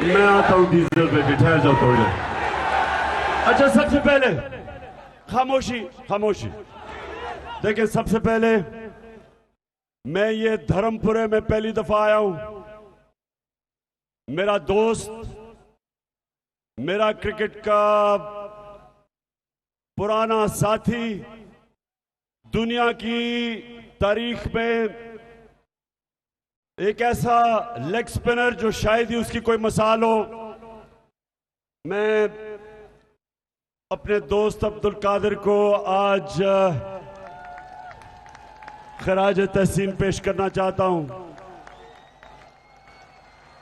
मैं आता हूं डीजल पे, ठहर जाओ थोड़ी देर। अच्छा, सबसे पहले खामोशी खामोशी। देखिए, सबसे पहले मैं ये धर्मपुरे में पहली दफा आया हूं। मेरा दोस्त, मेरा क्रिकेट का पुराना साथी, दुनिया की तारीख में एक ऐसा लेग स्पिनर जो शायद ही उसकी कोई मिसाल हो। मैं अपने दोस्त अब्दुल कादिर को आज खराज तहसीन पेश करना चाहता हूं।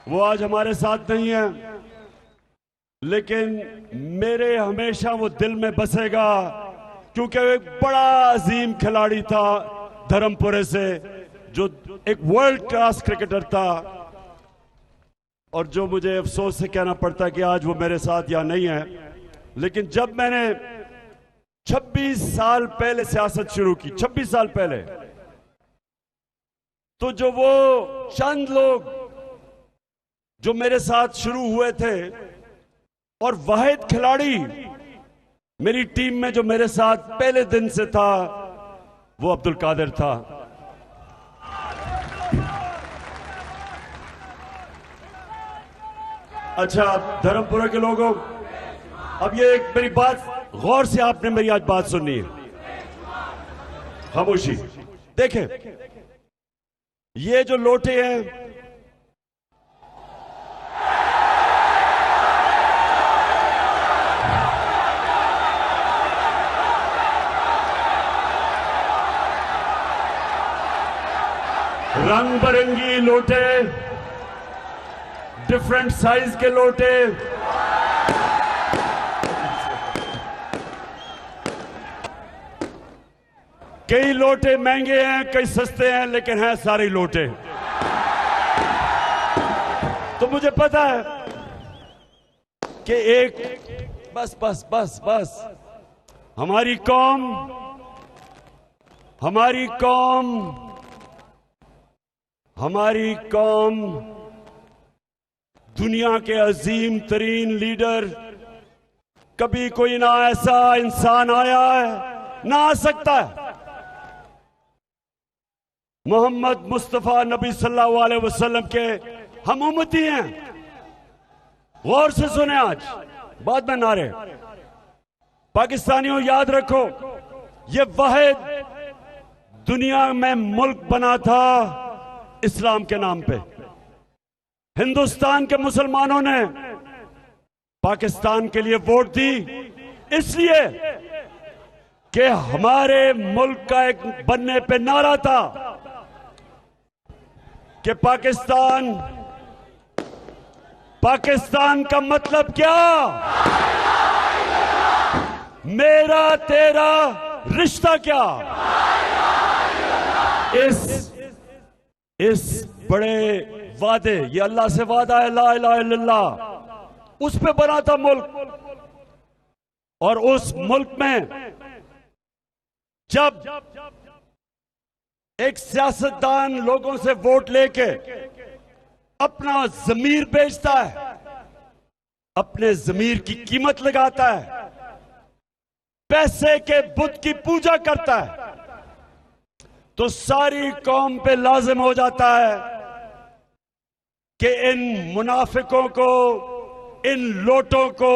वो आज हमारे साथ नहीं है, लेकिन मेरे हमेशा वो दिल में बसेगा, क्योंकि वो एक बड़ा अजीम खिलाड़ी था धर्मपुरे से, जो एक वर्ल्ड क्लास क्रिकेटर था। और जो मुझे अफसोस से कहना पड़ता है कि आज वो मेरे साथ यहाँ नहीं है, लेकिन जब मैंने 26 साल पहले सियासत शुरू की, 26 साल पहले, तो जो वो चंद लोग जो मेरे साथ शुरू हुए थे, और वाहिद खिलाड़ी मेरी टीम में जो मेरे साथ पहले दिन से था, वो अब्दुल कादिर था। अच्छा, धर्मपुरा के लोगों, अब ये एक मेरी बात गौर से आपने मेरी आज बात सुननी है। खामोशी। देखें, ये जो लोटे हैं, रंग बिरंगी लोटे, डिफरेंट साइज के लोटे, कई लोटे महंगे हैं, कई सस्ते हैं, लेकिन हैं सारे लोटे। तो मुझे पता है कि एक बस बस बस बस हमारी कौम दुनिया के अजीम तरीन लीडर, कभी कोई ना ऐसा इंसान आया है, ना आ सकता है। मोहम्मद मुस्तफा नबी सल्लल्लाहु अलैहि वसल्लम के हम उम्मती हैं। गौर से सुने, आज बाद में नारे। पाकिस्तानियों, याद रखो, ये वाहिद दुनिया में मुल्क बना था इस्लाम के नाम पे। हिंदुस्तान के मुसलमानों ने पाकिस्तान के लिए वोट दी, इसलिए कि हमारे मुल्क का एक बनने पे नारा था कि पाकिस्तान का मतलब क्या? मेरा तेरा रिश्ता क्या? इस बड़े वादे, ये अल्लाह से वादा है, ला इलाहा इल्लल्लाह, उस पे बना था मुल्क। और उस मुल्क में जब एक सियासतदान लोगों से वोट लेके अपना जमीर बेचता है, अपने जमीर की कीमत लगाता है, पैसे के बुत की पूजा करता है, तो सारी कौम पे लाजिम हो जाता है कि इन मुनाफिकों को, इन लोटों को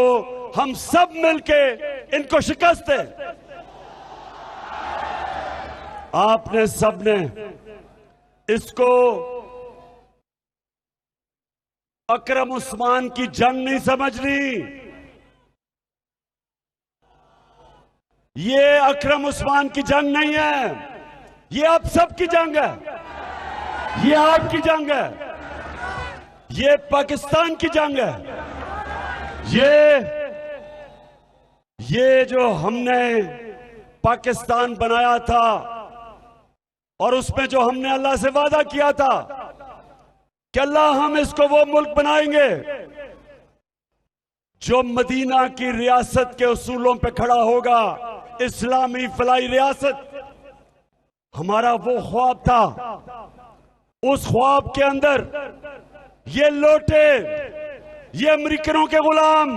हम सब मिलके इनको शिकस्त दें। आपने सबने इसको अकरम उस्मान की जंग नहीं समझनी। ये अकरम उस्मान की जंग नहीं है, ये आप सबकी जंग है, ये आपकी जंग है, ये पाकिस्तान की जंग है। ये जो हमने पाकिस्तान बनाया था, और उसमें जो हमने अल्लाह से वादा किया था कि अल्लाह हम इसको वो मुल्क बनाएंगे जो मदीना की रियासत के उसूलों पे खड़ा होगा, इस्लामी फलाई रियासत। हमारा वो ख्वाब था। उस ख्वाब के अंदर ये लोटे ये अमेरिकनों के गुलाम,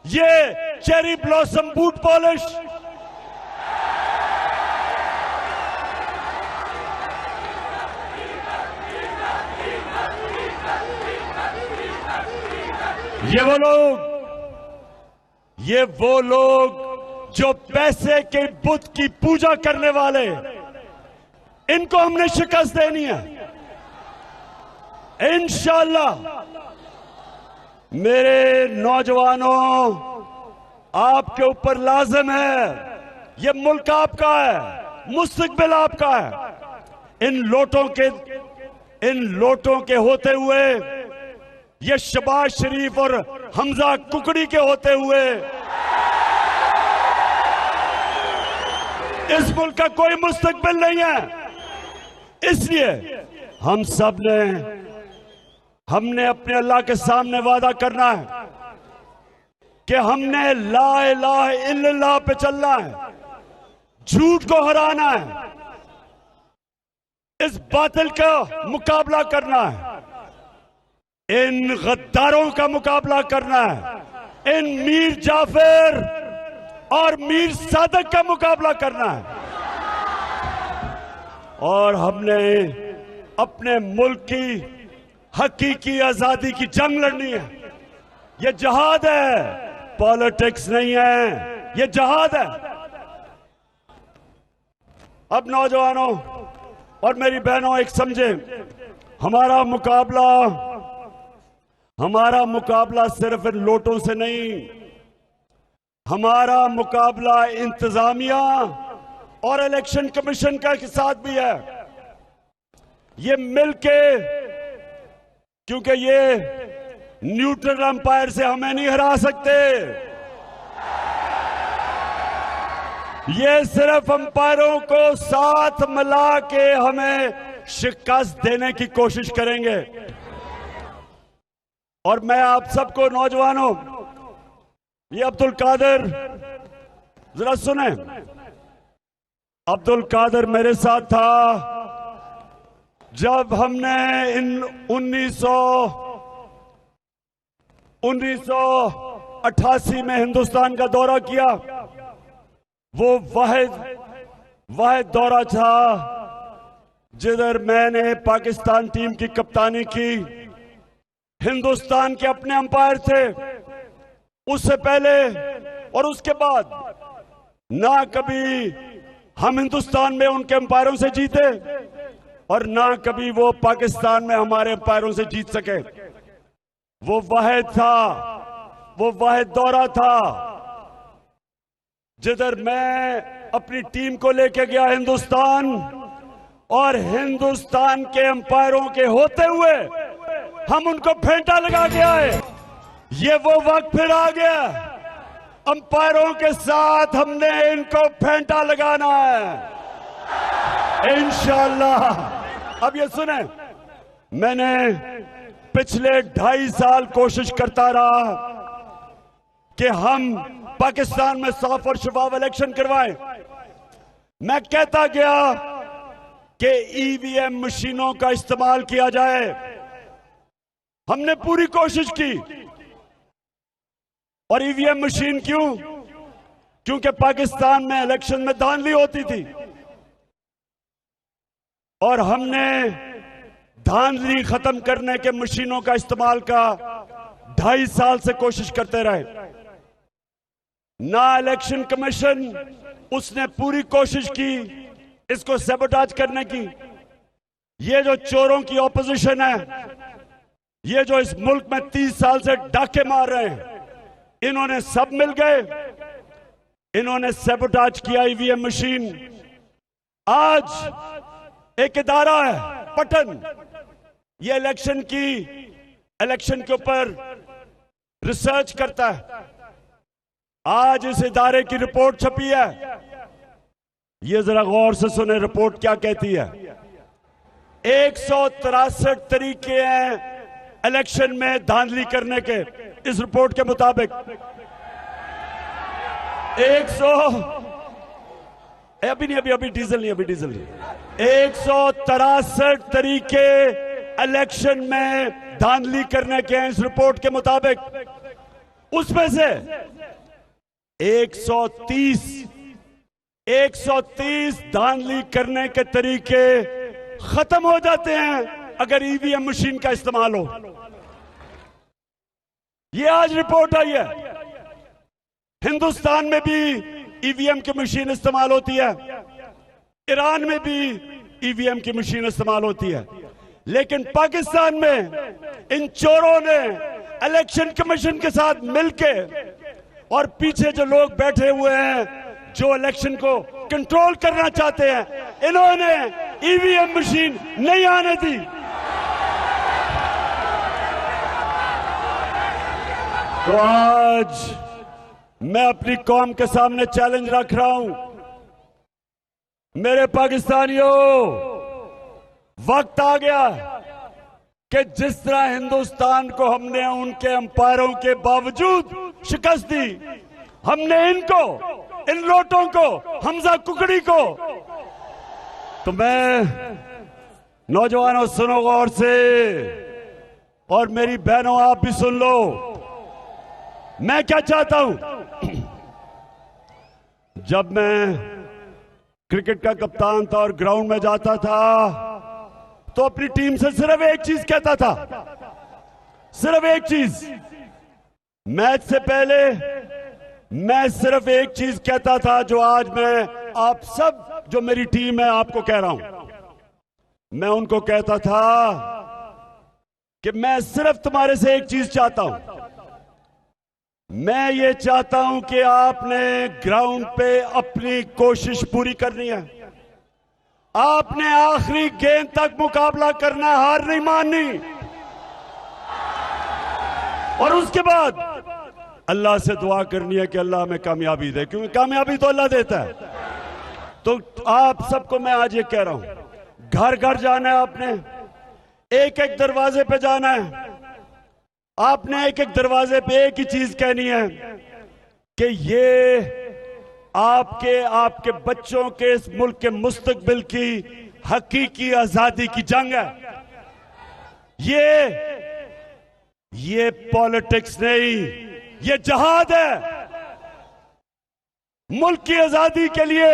ये चेरी ब्लॉसम बूट पॉलिश, ये वो लोग जो पैसे के बुत की पूजा करने वाले, इनको हमने शिकस्त देनी है इंशाअल्लाह। मेरे नौजवानों, आपके ऊपर लाजिम है, ये मुल्क आपका है, मुस्तकबिल आपका है। इन लोटों के होते हुए, ये शहबाज शरीफ और हमजा कुकड़ी के होते हुए इस मुल्क का कोई मुस्तकबिल नहीं है। इसलिए हम सब ने, हमने अपने अल्लाह के सामने वादा करना है कि हमने ला इलाहा इल्लल्लाह पे चलना है, झूठ को हराना है, इस बातिल का मुकाबला करना है, इन गद्दारों का मुकाबला करना है, इन मीर जाफर और मीर सादक का मुकाबला करना है। और हमने अपने मुल्क की हकीकी आजादी की जंग लड़नी है। ये जहाद है, पॉलिटिक्स नहीं है, ये जहाद है। अब नौजवानों और मेरी बहनों, एक समझे, हमारा मुकाबला सिर्फ इन लोटों से नहीं, हमारा मुकाबला इंतजामिया और इलेक्शन कमीशन का के साथ भी है। ये मिलके, क्योंकि ये न्यूट्रल अंपायर से हमें नहीं हरा सकते, ये सिर्फ अंपायरों को साथ मिला के हमें शिकस्त देने की कोशिश करेंगे। और मैं आप सबको नौजवानों, ये अब्दुल कादिर, जरा सुने, अब्दुल कादिर मेरे साथ था जब हमने इन 1988 में हिंदुस्तान का दौरा किया। वो वाहिद दौरा था जिधर मैंने पाकिस्तान टीम की कप्तानी की। हिंदुस्तान के अपने अंपायर थे, उससे पहले और उसके बाद ना कभी हम हिंदुस्तान में उनके अंपायरों से जीते और ना कभी वो पाकिस्तान में हमारे अंपायरों से जीत सके। वो वाहिद था, वो वाहिद दौरा था जिधर मैं अपनी टीम को लेके गया हिंदुस्तान, और हिंदुस्तान के अंपायरों के होते हुए हम उनको फेंटा लगा के आए। ये वो वक्त फिर आ गया, अंपायरों के साथ हमने इनको फेंटा लगाना है इंशाअल्लाह। अब ये सुने, मैंने पिछले 2.5 साल कोशिश करता रहा कि हम पाकिस्तान में साफ और शफाफ इलेक्शन करवाएं। मैं कहता गया कि ईवीएम मशीनों का इस्तेमाल किया जाए। हमने पूरी कोशिश की। और ईवीएम मशीन क्यों? क्योंकि पाकिस्तान में इलेक्शन में धांधली होती थी और हमने धांधली खत्म करने के मशीनों का इस्तेमाल का 2.5 साल से कोशिश करते रहे। ना इलेक्शन कमीशन, उसने पूरी कोशिश की इसको सैबोटाज करने की। ये जो चोरों की ऑपोजिशन है, ये जो इस मुल्क में 30 साल से डाके मार रहे हैं, इन्होंने सब मिल गए, इन्होंने सैबोटाज किया ईवीएम मशीन। आज एक इदारा है पटन, ये इलेक्शन के ऊपर रिसर्च करता है। आज इस इदारे की रिपोर्ट छपी है, ये जरा गौर से सुने रिपोर्ट क्या कहती है। 163 तरीके हैं इलेक्शन में धांधली करने के, इस रिपोर्ट के मुताबिक। 163 तरीके इलेक्शन में धांधली करने के हैं इस रिपोर्ट के मुताबिक। उसमें से 130 धांधली करने के तरीके खत्म हो जाते हैं अगर ईवीएम मशीन का इस्तेमाल हो। ये आज रिपोर्ट आई है। हिंदुस्तान में भी ईवीएम की मशीन इस्तेमाल होती है, ईरान में भी ईवीएम की मशीन इस्तेमाल होती है, लेकिन पाकिस्तान में इन चोरों ने इलेक्शन कमीशन के साथ मिलके और पीछे जो लोग बैठे हुए हैं जो इलेक्शन को कंट्रोल करना चाहते हैं, इन्होंने ईवीएम मशीन नहीं आने दी। तो आज मैं अपनी कौम के सामने चैलेंज रख रहा हूं, मेरे पाकिस्तानियों, वक्त आ गया कि जिस तरह हिंदुस्तान को हमने उनके अंपायरों के बावजूद शिकस्त दी, हमने इनको, इन लोटों को, हमजा कुकड़ी को, तो मैं नौजवानों सुनो गौर से, और मेरी बहनों आप भी सुन लो, मैं क्या चाहता हूं। जब मैं क्रिकेट का कप्तान था और ग्राउंड में जाता था तो अपनी टीम से सिर्फ एक चीज कहता था, सिर्फ एक चीज। मैच से पहले मैं सिर्फ एक चीज कहता था जो आज मैं आप सब जो मेरी टीम है आपको कह रहा हूं। मैं उनको कहता था कि मैं सिर्फ तुम्हारे से एक चीज चाहता हूं। मैं ये चाहता हूं कि आपने ग्राउंड पे अपनी कोशिश पूरी करनी है, आपने आखिरी गेंद तक मुकाबला करना, हार नहीं माननी, और उसके बाद अल्लाह से दुआ करनी है कि अल्लाह हमें कामयाबी दे, क्योंकि कामयाबी तो अल्लाह देता है। तो आप सबको मैं आज ये कह रहा हूं, घर घर जाना है, आपने एक एक दरवाजे पे जाना है, आपने एक एक दरवाजे पे एक ही चीज कहनी है कि ये आपके बच्चों के इस मुल्क के मुस्तकबिल की हकीकी आजादी की जंग है। ये पॉलिटिक्स नहीं, ये जहाद है। मुल्क की आजादी के लिए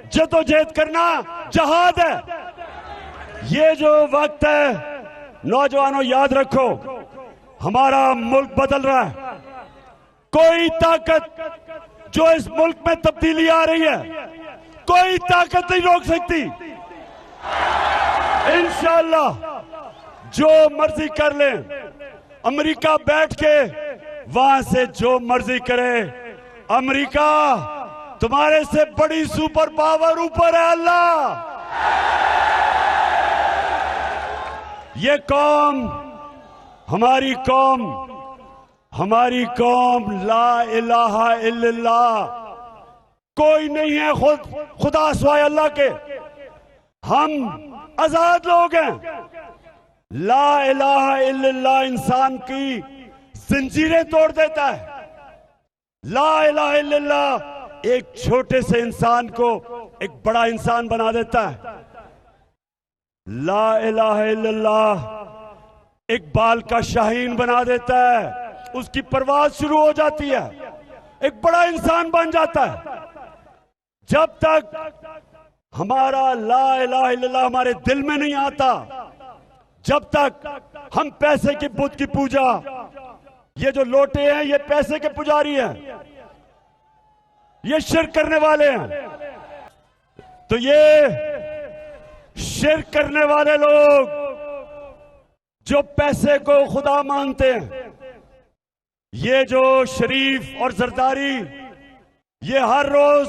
जदोजहद करना जहाद है। ये जो वक्त है, नौजवानों याद रखो, हमारा मुल्क बदल रहा है। कोई ताकत जो इस मुल्क में तब्दीली आ रही है, कोई ताकत नहीं रोक सकती। इंशाअल्लाह जो मर्जी कर ले, अमेरिका बैठ के वहां से जो मर्जी करे, अमेरिका तुम्हारे से बड़ी सुपर पावर ऊपर है अल्लाह। ये कौम, हमारी कौम ला इलाहा इल्लल्लाह, कोई नहीं है खुदा सिवाय अल्लाह के। हम आजाद लोग हैं। ला इलाहा इल्लल्लाह इंसान की जंजीरें तोड़ देता है। ला इलाहा इल्लल्लाह एक छोटे से इंसान को एक बड़ा इंसान बना देता है। ला इलाहा इल्लल्लाह इकबाल का शाहीन बना देता है, उसकी परवाज शुरू हो जाती है, एक बड़ा इंसान बन जाता है। जब तक हमारा ला इलाहा इल्लल्लाह हमारे दिल में नहीं आता, जब तक हम पैसे की बुत की पूजा, ये जो लोटे हैं ये पैसे के पुजारी हैं, ये शिर्क करने वाले हैं। तो ये शिर्क करने वाले लोग जो पैसे को खुदा मानते हैं, ये जो शरीफ और जरदारी, ये हर रोज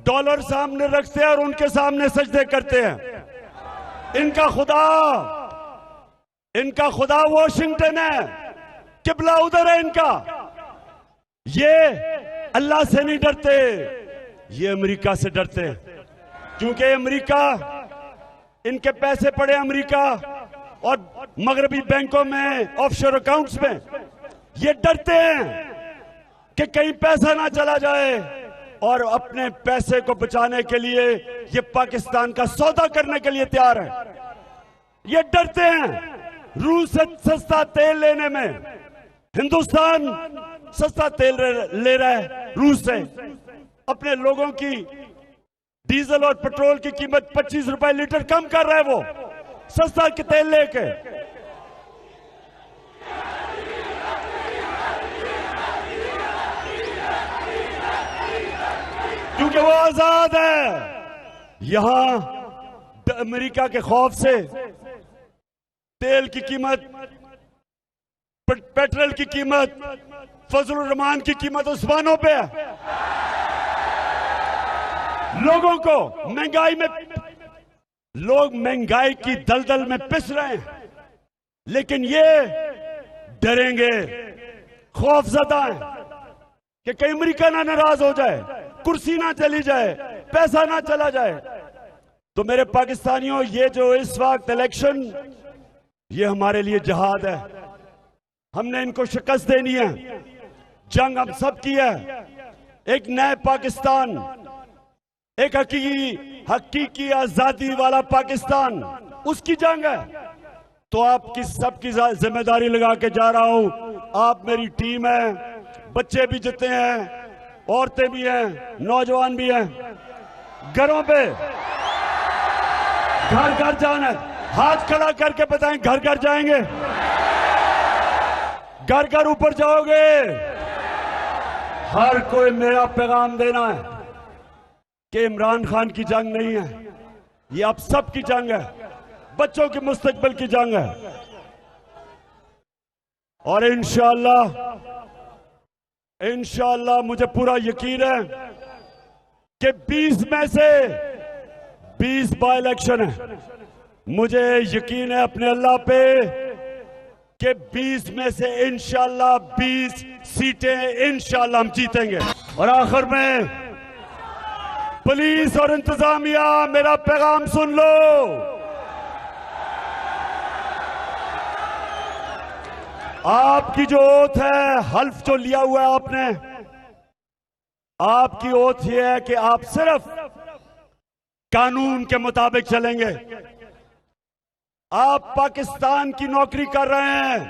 डॉलर सामने रखते हैं और उनके सामने सजदे करते हैं। इनका खुदा वॉशिंगटन है, किबला उधर है इनका। ये अल्लाह से नहीं डरते, ये अमेरिका से डरते हैं, क्योंकि अमेरिका, इनके पैसे पड़े अमेरिका और मगरबी बैंकों में, ऑफशोर अकाउंट्स में। ये डरते हैं कि कहीं पैसा ना चला जाए, और अपने पैसे को बचाने के लिए ये पाकिस्तान का सौदा करने के लिए तैयार है। ये डरते हैं रूस से सस्ता तेल लेने में। हिंदुस्तान सस्ता तेल ले रहा है रूस से। अपने लोगों की डीजल और पेट्रोल की कीमत 25 रुपए लीटर कम कर रहा है वो, सस्ता के तेल लेके। क्योंकि वो आजाद है। यहां अमेरिका के खौफ से तेल की कीमत, पेट्रोल की कीमत, फजलुर रहमान की कीमत आसमानों पे है। लोगों को महंगाई में, लोग महंगाई की दलदल में पिस रहे हैं, लेकिन ये डरेंगे, खौफजदा हैं कि कहीं अमेरिका ना नाराज हो जाए, कुर्सी ना चली जाए, पैसा ना चला जाए। तो मेरे पाकिस्तानियों, ये जो इस वक्त इलेक्शन, ये हमारे लिए जिहाद है। हमने इनको शिकस्त देनी है। जंग हम सब की है। एक नए पाकिस्तान, एक हकीकी आजादी वाला पाकिस्तान, उसकी जंग है। तो आपकी सबकी जिम्मेदारी लगा के जा रहा हूं। आप मेरी टीम है, बच्चे भी जितने हैं, औरतें भी हैं, नौजवान भी हैं। घरों पे घर घर जाना है। हाथ खड़ा करके बताएं, घर घर जाएंगे, घर घर ऊपर जाओगे। हर कोई मेरा पैगाम देना है कि इमरान खान की जंग नहीं है, ये आप सब की जंग है, बच्चों के मुस्तकबिल की जंग है। और इंशाअल्लाह मुझे पूरा यकीन है कि 20 में से 20 बाय इलेक्शन है। मुझे यकीन है अपने अल्लाह पे कि 20 में से इंशाअल्लाह 20 सीटें इंशाअल्लाह हम जीतेंगे। और आखिर में पुलिस और इंतजामिया, मेरा पैगाम सुन लो। आपकी जो ओथ है, हल्फ जो लिया हुआ है आपने, आपकी ओथ ये है कि आप सिर्फ कानून के मुताबिक चलेंगे। आप पाकिस्तान की नौकरी कर रहे हैं,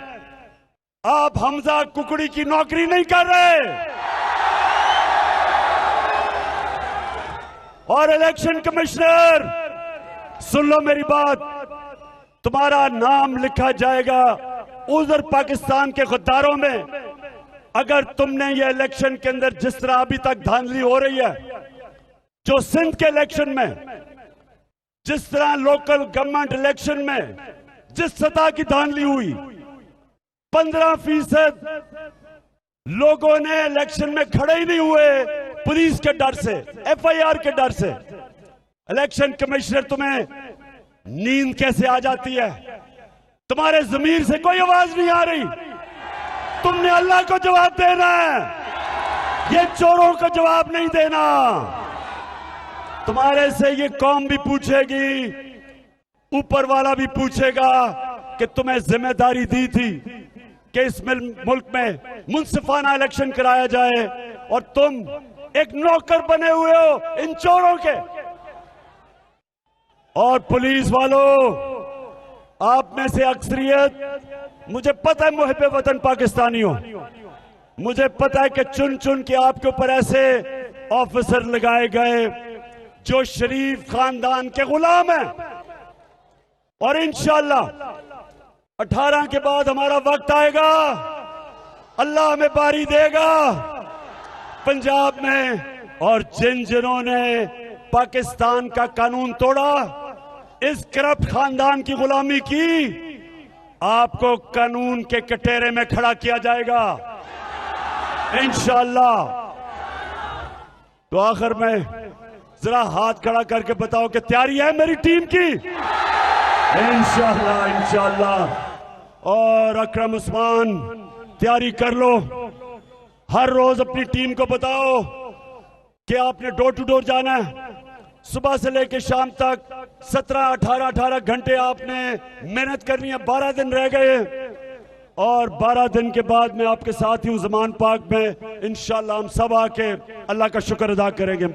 आप हमजा कुकड़ी की नौकरी नहीं कर रहे। और इलेक्शन कमिश्नर, सुन लो मेरी बात, तुम्हारा नाम लिखा जाएगा उधर पाकिस्तान के गद्दारों में। अगर तुमने ये इलेक्शन के अंदर जिस तरह अभी तक धांधली हो रही है, जो सिंध के इलेक्शन में, जिस तरह लोकल गवर्नमेंट इलेक्शन में जिस सतह की धांधली हुई, 15% लोगों ने इलेक्शन में खड़े ही नहीं हुए पुलिस के डर से, FIR के डर से। इलेक्शन कमिश्नर, तुम्हें नींद कैसे आ जाती है? तुम्हारे जमीर से कोई आवाज नहीं आ रही। तुमने अल्लाह को जवाब देना है, ये चोरों को जवाब नहीं देना। तुम्हारे से ये कौम भी पूछेगी, ऊपर वाला भी पूछेगा कि तुम्हें जिम्मेदारी दी थी कि इस मुल्क में मुंसिफाना इलेक्शन कराया जाए, और तुम एक नौकर बने हुए हो इन चोरों के। और पुलिस वालों, आप में से अक्सरियत, मुझे पता है मुहिब वतन पाकिस्तानी हो, मुझे पता है कि चुन चुन के आपके ऊपर ऐसे ऑफिसर लगाए गए जो शरीफ खानदान के गुलाम हैं। और इंशाअल्लाह 18 के बाद हमारा वक्त आएगा, अल्लाह हमें बारी देगा पंजाब में। और जिन्होंने पाकिस्तान का कानून तोड़ा, इस करप्ट खानदान की गुलामी की, आपको कानून के कटहरे में खड़ा किया जाएगा इंशाअल्लाह। तो आखिर में जरा हाथ खड़ा करके बताओ कि तैयारी है मेरी टीम की? इंशाअल्लाह। और अकरम उस्मान, तैयारी कर लो। हर रोज अपनी टीम को बताओ कि आपने डोर टू डोर जाना है। सुबह से लेकर शाम तक 17-18 घंटे आपने मेहनत करनी है। 12 दिन रह गए, और 12 दिन के बाद मैं आपके साथ ही हूं ज़मान पाक में। इंशाअल्लाह हम सब आके अल्लाह का शुक्र अदा करेंगे।